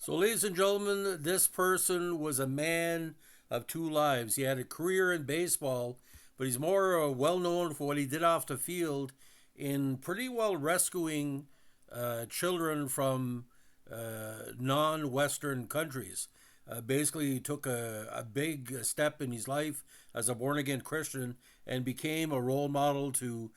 So, ladies and gentlemen, this person was a man of two lives. He had a career in baseball, but he's more well known for what he did off the field in pretty well rescuing children from non Western countries. Basically, he took a big step in his life as a born again Christian and became a role model to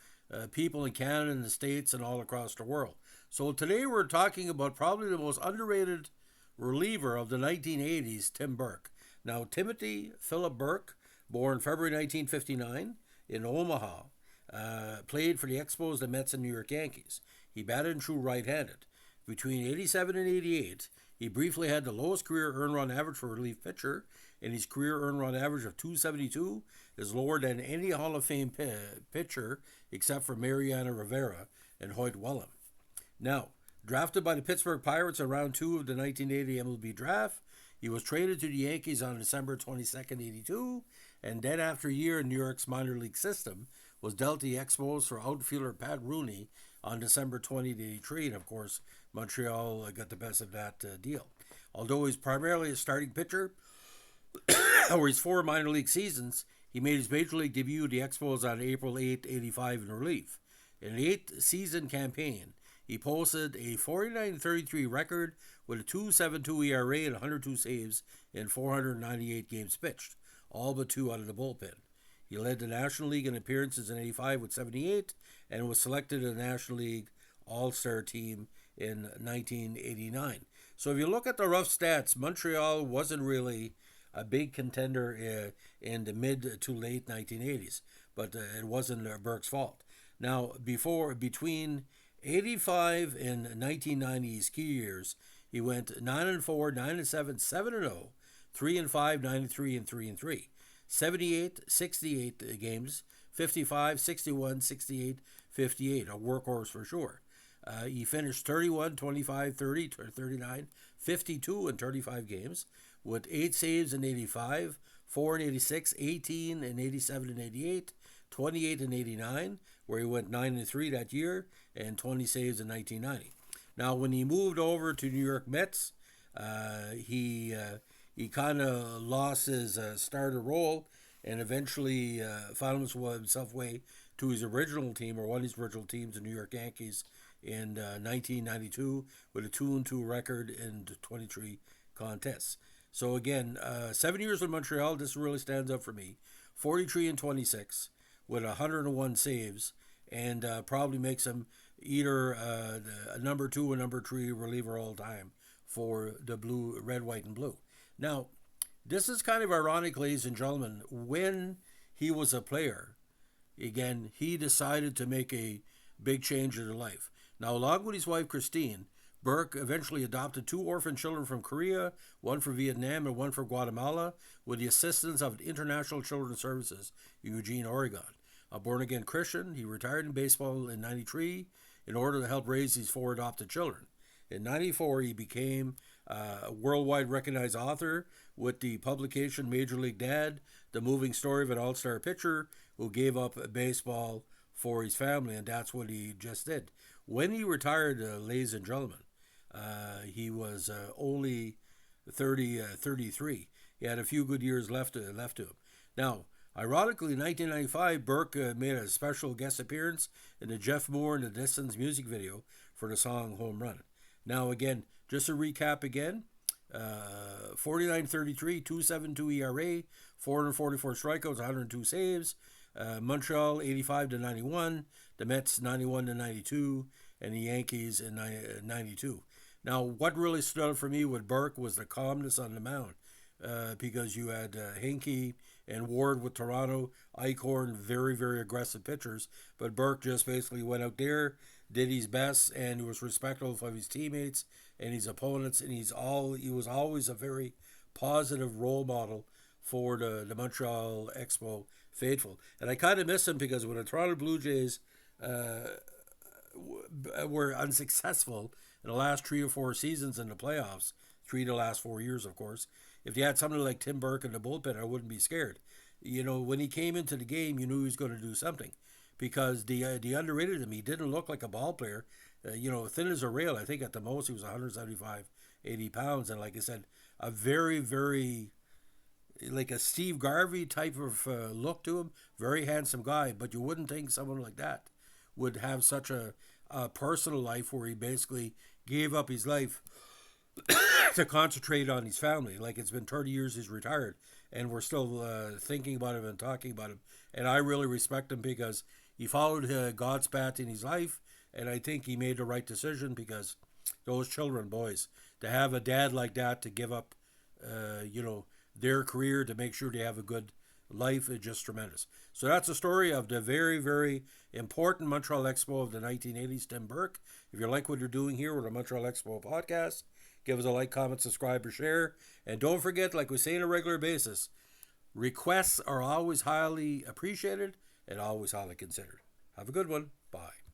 people in Canada and the States and all across the world. So, today we're talking about probably the most underrated reliever of the 1980s, Tim Burke. Now, Timothy Philip Burke, born February 1959 in Omaha, played for the Expos, the Mets, and New York Yankees. He batted and threw right-handed. Between 87 and 88, he briefly had the lowest career earned run average for a relief pitcher, and his career earned run average of 272 is lower than any Hall of Fame pitcher except for Mariano Rivera and Hoyt Wellham. Now, drafted by the Pittsburgh Pirates in round two of the 1980 MLB draft, he was traded to the Yankees on December 22nd, 82, and then after a year in New York's minor league system, was dealt to the Expos for outfielder Pat Rooney on December 20th, 83, and of course, Montreal got the best of that deal. Although he's primarily a starting pitcher, over his four minor league seasons, he made his major league debut at the Expos on April 85 in relief. In an eight-season campaign, he posted a 49-33 record with a 2.72 ERA and 102 saves in 498 games pitched, all but two out of the bullpen. He led the National League in appearances in 85 with 78 and was selected to the National League All-Star team in 1989. So if you look at the rough stats, Montreal wasn't really a big contender in the mid to late 1980s, but it wasn't Burke's fault. Now, between 85 and 1990 ski years, he went 9-4, 9-7, 7-0, 3-5, 9-3, and 3-3. 78, 68 games, 55, 61, 68, 58, a workhorse for sure. He finished 31, 25, 30, 39, 52 in 35 games with 8 saves in 85, 4 in 86, 18 in 87 and 88, 28 in 89, where he went 9-3 that year, and 20 saves in 1990. Now, when he moved over to New York Mets, he kind of lost his starter role and eventually found himself way to his original team, or one of his original teams, the New York Yankees, in 1992 with a 2-2 record in 23 contests. So again, 7 years with Montreal, this really stands up for me. 43 and 26 with 101 saves, and probably makes him either a number two or number three reliever all time for the blue, red, white, and blue. Now, this is kind of ironic, ladies and gentlemen. When he was a player, again, he decided to make a big change in his life. Now, along with his wife, Christine, Burke eventually adopted 2 orphan children from Korea, one from Vietnam and one from Guatemala, with the assistance of International Children's Services in Eugene, Oregon. A born-again Christian, he retired in baseball in 93 in order to help raise his 4 adopted children. In 94, he became a worldwide recognized author with the publication Major League Dad, the moving story of an all-star pitcher who gave up baseball for his family, and that's what he just did. When he retired, ladies and gentlemen, he was only 33. He had a few good years left to him. Now, ironically, in 1995, Burke made a special guest appearance in the Jeff Moore and the Distance music video for the song Home Run. Now, again, just to recap again, 49-33, 2.72 ERA, 444 strikeouts, 102 saves. Montreal 85-91, the Mets 91-92, and the Yankees in 92. Now, what really stood out for me with Burke was the calmness on the mound, because you had Hinkie and Ward with Toronto, Eichhorn, very, very aggressive pitchers, but Burke just basically went out there, did his best, and he was respectful of his teammates and his opponents, and he was always a very positive role model for the Montreal Expo faithful. And I kind of miss him because when the Toronto Blue Jays were unsuccessful in the last 3 or 4 seasons in the playoffs, 3 of the last 4 years, of course, if they had somebody like Tim Burke in the bullpen, I wouldn't be scared. You know, when he came into the game, you knew he was going to do something because the underrated him. He didn't look like a ball player. thin as a rail. I think at the most he was 175, 80 pounds. And like I said, a very, very, like a Steve Garvey type of look to him. Very handsome guy, but you wouldn't think someone like that would have such a personal life where he basically gave up his life to concentrate on his family. Like it's been 30 years he's retired, and we're still thinking about him and talking about him. And I really respect him because he followed God's path in his life, and I think he made the right decision because those children, boys, to have a dad like that to give up, their career to make sure they have a good life is just tremendous. So that's the story of the very, very important Montreal Expo of the 1980s, Tim Burke. If you like what you're doing here with the Montreal Expo podcast, give us a like, comment, subscribe, or share. And don't forget, like we say on a regular basis, requests are always highly appreciated and always highly considered. Have a good one. Bye.